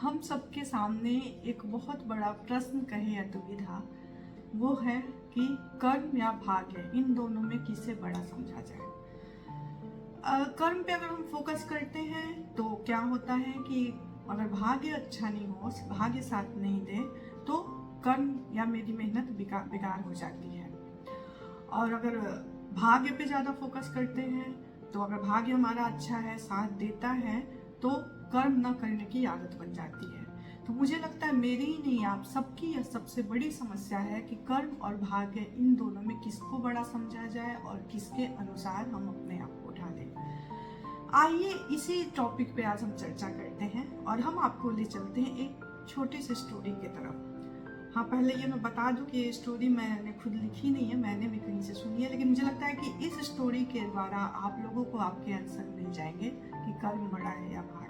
हम सबके सामने एक बहुत बड़ा प्रश्न कहे या दुविधा, वो है कि कर्म या भाग्य, इन दोनों में किसे बड़ा समझा जाए। कर्म पे अगर हम फोकस करते हैं तो क्या होता है कि अगर भाग्य अच्छा नहीं हो, भाग्य साथ नहीं दे, तो कर्म या मेरी मेहनत बेकार हो जाती है। और अगर भाग्य पे ज़्यादा फोकस करते हैं तो अगर भाग्य हमारा अच्छा है, साथ देता है, तो कर्म न करने की आदत बन जाती है। तो मुझे लगता है मेरी ही नहीं, आप सबकी यह सबसे बड़ी समस्या है कि कर्म और भाग्य, इन दोनों में किसको बड़ा समझा जाए और किसके अनुसार हम अपने आप को ढालें। आइए इसी टॉपिक पे आज हम चर्चा करते हैं और हम आपको ले चलते हैं एक छोटी सी स्टोरी की तरफ। हाँ, पहले ये मैं बता दूं कि ये स्टोरी मैंने खुद लिखी नहीं है, मैंने भी कहीं से सुनी है, लेकिन मुझे लगता है कि इस स्टोरी के द्वारा आप लोगों को आपके आंसर मिल जाएंगे कि कर्म बड़ा है या भाग्य।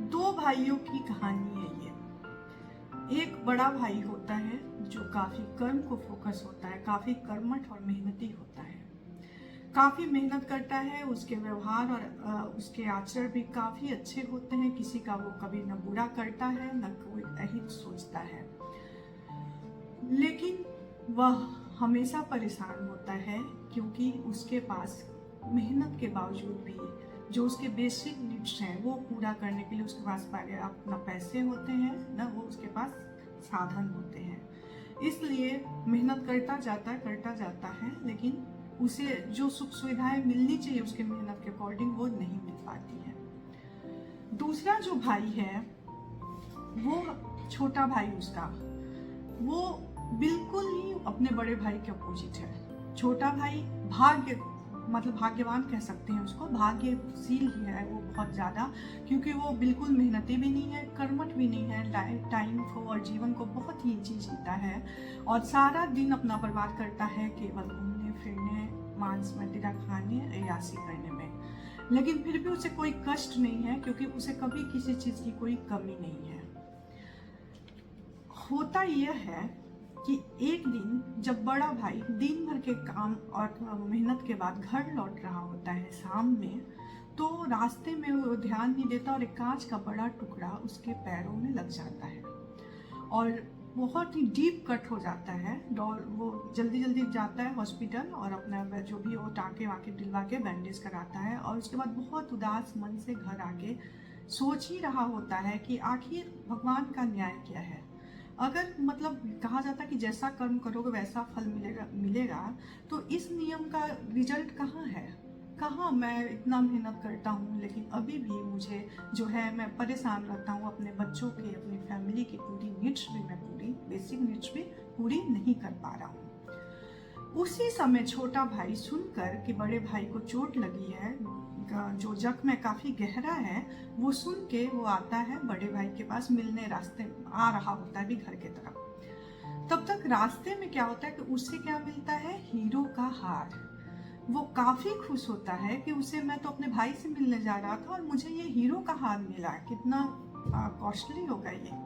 दो भाइयों की कहानी है ये। एक बड़ा भाई होता है जो काफी कर्म को फोकस होता है, काफी कर्मठ और मेहनती होता है, काफी मेहनत करता है, उसके व्यवहार और उसके आचरण भी काफी अच्छे होते हैं, किसी का वो कभी न बुरा करता है न कोई अहित सोचता है। लेकिन वह हमेशा परेशान होता है क्योंकि उसके पास मेहनत के बावजूद भी जो उसके बेसिक नीड्स हैं वो पूरा करने के लिए उसके पास ना पैसे होते हैं, न वो उसके पास साधन होते हैं। इसलिए मेहनत करता जाता है, लेकिन उसे जो सुख सुविधाएं मिलनी चाहिए उसके मेहनत के अकॉर्डिंग वो नहीं मिल पाती है। दूसरा जो भाई है, वो छोटा भाई उसका, वो बिल्कुल ही अपने बड़े भाई के अपोजिट है। छोटा भाई भाग्यवान कह सकते हैं उसको, भाग्यशील ही है वो बहुत ज़्यादा, क्योंकि वो बिल्कुल मेहनती भी नहीं है, कर्मठ भी नहीं है, टाइम को और जीवन को बहुत ही ईजी जीता है और सारा दिन अपना बर्बाद करता है केवल घूमने फिरने, मांस मदिरा खाने, अय्याशी करने में। लेकिन फिर भी उसे कोई कष्ट नहीं है क्योंकि उसे कभी किसी चीज़ की कोई कमी नहीं है। होता यह है कि एक दिन जब बड़ा भाई दिन भर के काम और मेहनत के बाद घर लौट रहा होता है शाम में, तो रास्ते में वो ध्यान नहीं देता और एक कांच का बड़ा टुकड़ा उसके पैरों में लग जाता है और बहुत ही डीप कट हो जाता है। वो जल्दी जाता है हॉस्पिटल और अपना जो भी वो टाँके वाके दिलवा के बैंडेज कराता है और उसके बाद बहुत उदास मन से घर आके सोच ही रहा होता है कि आखिर भगवान का न्याय क्या है। अगर कहा जाता है कि जैसा कर्म करोगे वैसा फल मिलेगा, तो इस नियम का रिजल्ट कहाँ है? कहाँ मैं इतना मेहनत करता हूँ लेकिन अभी भी मुझे जो है मैं परेशान रहता हूँ, अपने बच्चों की, अपनी फैमिली की पूरी नीड्स भी मैं बेसिक नीड्स भी पूरी नहीं कर पा रहा हूँ। उसी समय छोटा भाई सुनकर कि बड़े भाई को चोट लगी है, जो जख्म में काफी गहरा है, वो सुन के वो आता है बड़े भाई के पास मिलने, रास्ते आ रहा होता है भी घर के तरफ। तब तक रास्ते में क्या होता है कि उससे क्या मिलता है, हीरो का हार। वो काफी खुश होता है कि उसे, मैं तो अपने भाई से मिलने जा रहा था और मुझे ये हीरो का हार मिला, कितना कॉस्टली होगा ये।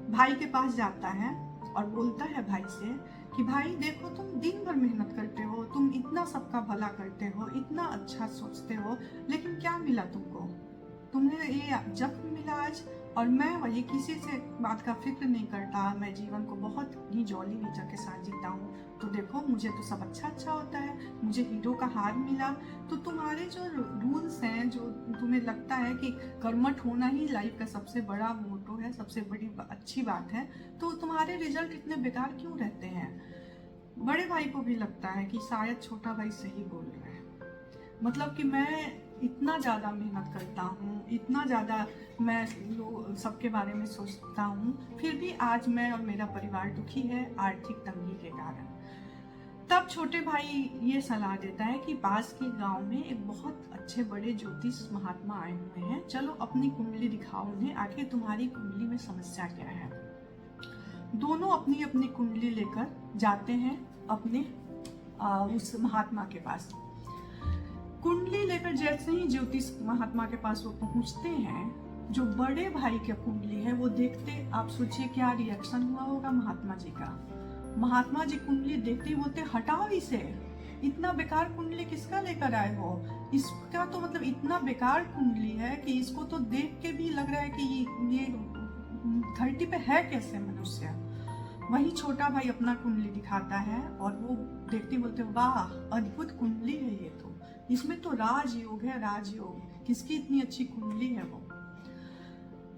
भाई के पास जाता है और बोलता है भाई से कि भाई देखो, तुम दिन भर मेहनत करते हो, तुम इतना सबका भला करते हो, इतना अच्छा सोचते हो, लेकिन क्या मिला तुमको? तुम्हें ये जख्म मिला आज, और मैं वही किसी से बात का फिक्र नहीं करता, मैं जीवन को बहुत ही जॉली नेचर के साथ जीता हूँ, तो देखो मुझे तो सब अच्छा होता है, मुझे हीरो का हार मिला। तो तुम्हारे जो रूल्स हैं, जो तुम्हें लगता है कि कर्मठ होना ही लाइफ का सबसे बड़ा मोटो है, सबसे बड़ी अच्छी बात है, तो तुम्हारे रिजल्ट इतने बेकार क्यों रहते हैं? बड़े भाई को भी लगता है कि शायद छोटा भाई सही बोल रहा है, कि मैं इतना ज़्यादा मेहनत करता हूँ, इतना ज़्यादा मैं सबके बारे में सोचता हूँ, फिर भी आज मैं और मेरा परिवार दुखी है आर्थिक तंगी के कारण। तब छोटे भाई ये सलाह देता है कि पास के गांव में एक बहुत अच्छे बड़े ज्योतिष महात्मा आए हुए हैं, चलो अपनी कुंडली दिखाओ उन्हें, आखिर तुम्हारी कुंडली में समस्या क्या है। दोनों अपनी अपनी कुंडली लेकर जाते हैं अपने उस महात्मा के पास। कुंडली लेकर जैसे ही ज्योतिष महात्मा के पास वो पहुंचते हैं, जो बड़े भाई की कुंडली है वो देखते, आप सोचिए क्या रिएक्शन हुआ होगा महात्मा जी का। महात्मा जी कुंडली देखते ही बोलते, हटाओ इसे, इतना बेकार कुंडली किसका लेकर आए हो? इसका तो इतना बेकार कुंडली है कि इसको तो देख के भी लग रहा है कि ये धरती पे है कैसे मनुष्य। वही छोटा भाई अपना कुंडली दिखाता है और वो देखते बोलते वाह अद्भुत कुंडली है ये तो, इसमें तो राजयोग है, राजयोग, किसकी इतनी अच्छी कुंडली है वो।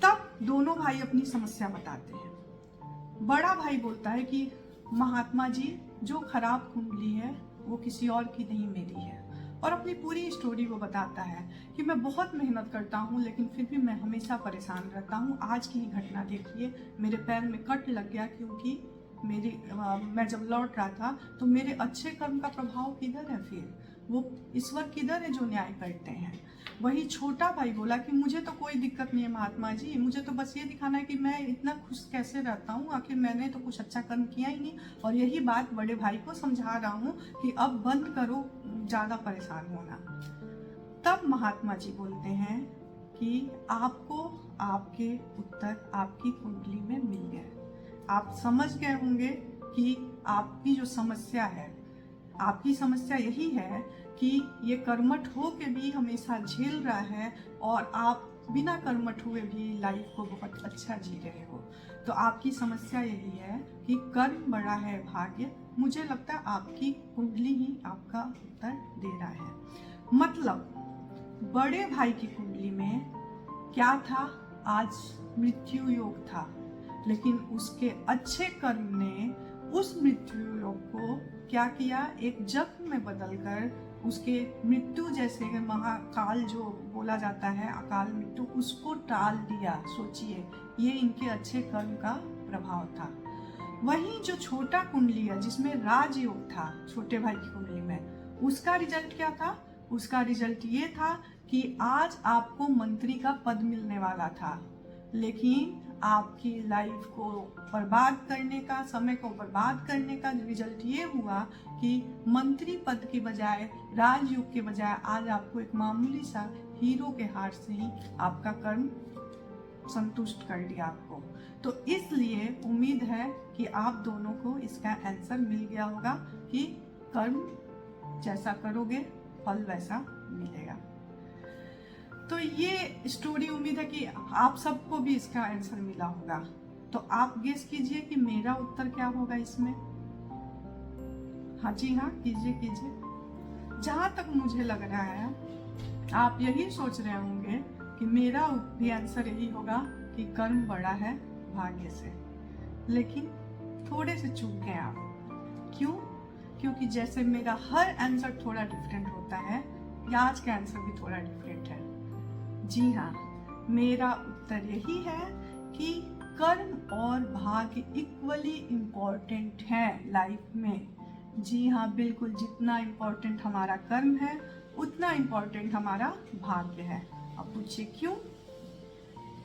तब दोनों भाई अपनी समस्या बताते हैं। बड़ा भाई बोलता है कि महात्मा जी जो खराब कुंडली है वो किसी और की नहीं मेरी है, और अपनी पूरी स्टोरी वो बताता है कि मैं बहुत मेहनत करता हूँ लेकिन फिर भी मैं हमेशा परेशान रहता हूँ। आज की ही घटना देखिए, मेरे पैर में कट लग गया क्योंकि मैं जब लौट रहा था तो मेरे अच्छे कर्म का प्रभाव किधर है, फिर वो ईश्वर किधर है जो न्याय करते हैं। वही छोटा भाई बोला कि मुझे तो कोई दिक्कत नहीं है महात्मा जी, मुझे तो बस ये दिखाना है कि मैं इतना खुश कैसे रहता हूँ, आखिर मैंने तो कुछ अच्छा कर्म किया ही नहीं। और यही बात बड़े भाई को समझा रहा हूँ कि अब बंद करो ज्यादा परेशान होना। तब महात्मा जी बोलते हैं कि आपको आपके उत्तर आपकी कुंडली में मिल गए। आप समझ गए होंगे कि आपकी जो समस्या है, आपकी समस्या यही है कि ये कर्मठ हो के भी हमेशा झेल रहा है और आप बिना कर्मठ हुए भी लाइफ को बहुत अच्छा जी रहे हो। तो आपकी समस्या यही है कि कर्म बड़ा है भाग्य। मुझे लगता है आपकी कुंडली ही आपका उत्तर दे रहा है। मतलब बड़े भाई की कुंडली में क्या था, आज मृत्यु योग था, लेकिन उसके अच्छे कर्म ने उस मृत्यु योग को क्या किया, एक जख्म में बदलकर उसके मृत्यु जैसे महाकाल जो बोला जाता है, अकाल मृत्यु, उसको टाल दिया। सोचिए, ये इनके अच्छे कर्म का प्रभाव था। वहीं जो छोटा कुंडली है जिसमें राजयोग था छोटे भाई की कुंडली में, उसका रिजल्ट क्या था, उसका रिजल्ट ये था कि आज आपको मंत्री का पद मिलने वाला था, लेकिन आपकी लाइफ को बर्बाद करने का, समय को बर्बाद करने का रिजल्ट ये हुआ कि मंत्री पद के बजाय, राजयोग के बजाय आज आपको एक मामूली सा हीरो के हार से ही आपका कर्म संतुष्ट कर दिया आपको। तो इसलिए उम्मीद है कि आप दोनों को इसका आंसर मिल गया होगा कि कर्म जैसा करोगे फल वैसा मिलेगा। तो ये स्टोरी उम्मीद है कि आप सबको भी इसका आंसर मिला होगा। तो आप गेस कीजिए कि मेरा उत्तर क्या होगा इसमें। हाँ जी हाँ, कीजिए कीजिए। जहां तक मुझे लग रहा है आप यही सोच रहे होंगे कि मेरा भी आंसर यही होगा कि कर्म बड़ा है भाग्य से, लेकिन थोड़े से चूक गए आप। क्यों? क्योंकि जैसे मेरा हर आंसर थोड़ा डिफरेंट होता है, आज का आंसर भी थोड़ा डिफरेंट है। जी हाँ, मेरा उत्तर यही है कि कर्म और भाग्य इक्वली इम्पोर्टेंट है लाइफ में। जी हाँ, बिल्कुल, जितना इम्पोर्टेंट हमारा कर्म है उतना इम्पोर्टेंट हमारा भाग्य है। अब पूछिए क्यों?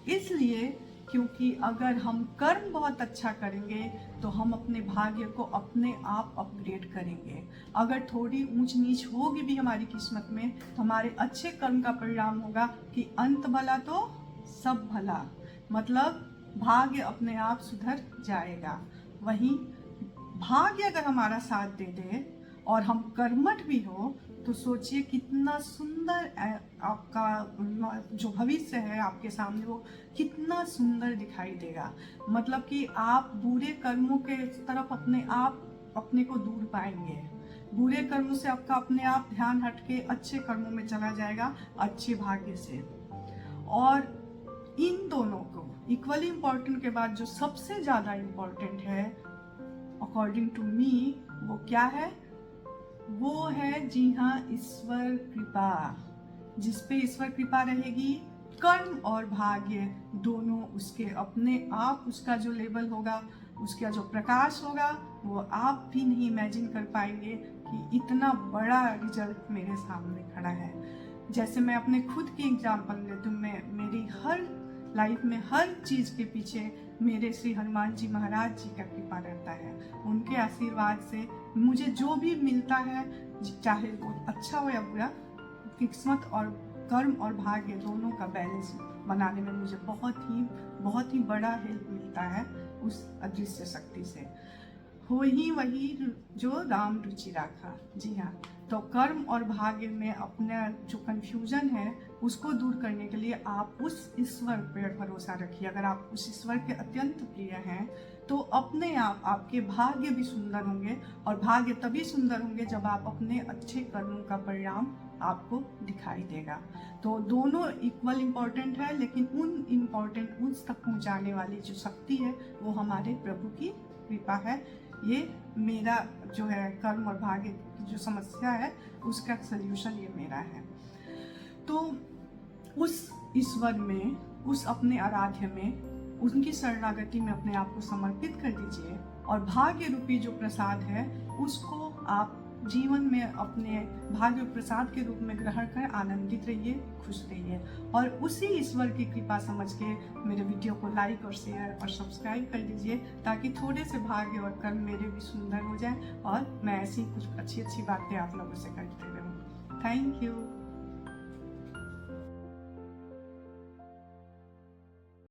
इसलिए क्योंकि अगर हम कर्म बहुत अच्छा करेंगे तो हम अपने भाग्य को अपने आप अपग्रेड करेंगे। अगर थोड़ी ऊंच नीच होगी भी हमारी किस्मत में तो हमारे अच्छे कर्म का परिणाम होगा कि अंत भला तो सब भला, मतलब भाग्य अपने आप सुधर जाएगा। वहीं भाग्य अगर हमारा साथ दे दे और हम कर्मठ भी हो तो सोचिए कितना सुंदर आपका जो भविष्य है आपके सामने वो कितना सुंदर दिखाई देगा। मतलब कि आप बुरे कर्मों के तरफ अपने को दूर पाएंगे। बुरे कर्मों से आपका अपने आप ध्यान हटके अच्छे कर्मों में चला जाएगा, अच्छे भाग्य से। और इन दोनों को इक्वली इम्पोर्टेंट के बाद जो सबसे ज्यादा इम्पोर्टेंट है अकॉर्डिंग टू मी, वो क्या है? वो है, जी हाँ, ईश्वर कृपा। जिसपे ईश्वर कृपा रहेगी, कर्म और भाग्य दोनों उसके अपने आप, उसका जो लेवल होगा, उसका जो प्रकाश होगा, वो आप भी नहीं इमेजिन कर पाएंगे कि इतना बड़ा रिजल्ट मेरे सामने खड़ा है। जैसे मैं अपने खुद की एग्जाम्पल लेती हूँ, मेरी हर लाइफ में हर चीज के पीछे मेरे श्री हनुमान जी महाराज जी का कृपा रहता है। उनके आशीर्वाद से मुझे जो भी मिलता है, चाहे वो अच्छा हो या बुरा, किस्मत और कर्म और भाग्य दोनों का बैलेंस बनाने में मुझे बहुत ही बड़ा हेल्प मिलता है उस अदृश्य शक्ति से। हो ही वही जो राम रुचि राखा। जी हाँ, तो कर्म और भाग्य में अपना जो कंफ्यूजन है उसको दूर करने के लिए आप उस ईश्वर पर भरोसा रखिए। अगर आप उस ईश्वर के अत्यंत प्रिय हैं तो अपने आप आपके भाग्य भी सुंदर होंगे, और भाग्य तभी सुंदर होंगे जब आप अपने अच्छे कर्मों का परिणाम आपको दिखाई देगा। तो दोनों इक्वल इम्पॉर्टेंट है, लेकिन उस तक पहुंचाने वाली जो शक्ति है वो हमारे प्रभु की कृपा है। ये मेरा जो है कर्म और भाग्य की जो समस्या है उसका सल्यूशन ये मेरा है। तो उस ईश्वर में, उस अपने आराध्य में, उनकी शरणागति में अपने आप को समर्पित कर दीजिए, और भाग्य रूपी जो प्रसाद है उसको आप जीवन में अपने भाग्य प्रसाद के रूप में ग्रहण कर आनंदित रहिए, खुश रहिए। और उसी ईश्वर की कृपा समझ के मेरे वीडियो को लाइक और शेयर और सब्सक्राइब कर दीजिए, ताकि थोड़े से भाग्य और कर्म मेरे भी सुंदर हो जाए और मैं ऐसी कुछ अच्छी अच्छी बातें आप लोगों से करते रहूँ। Thank you.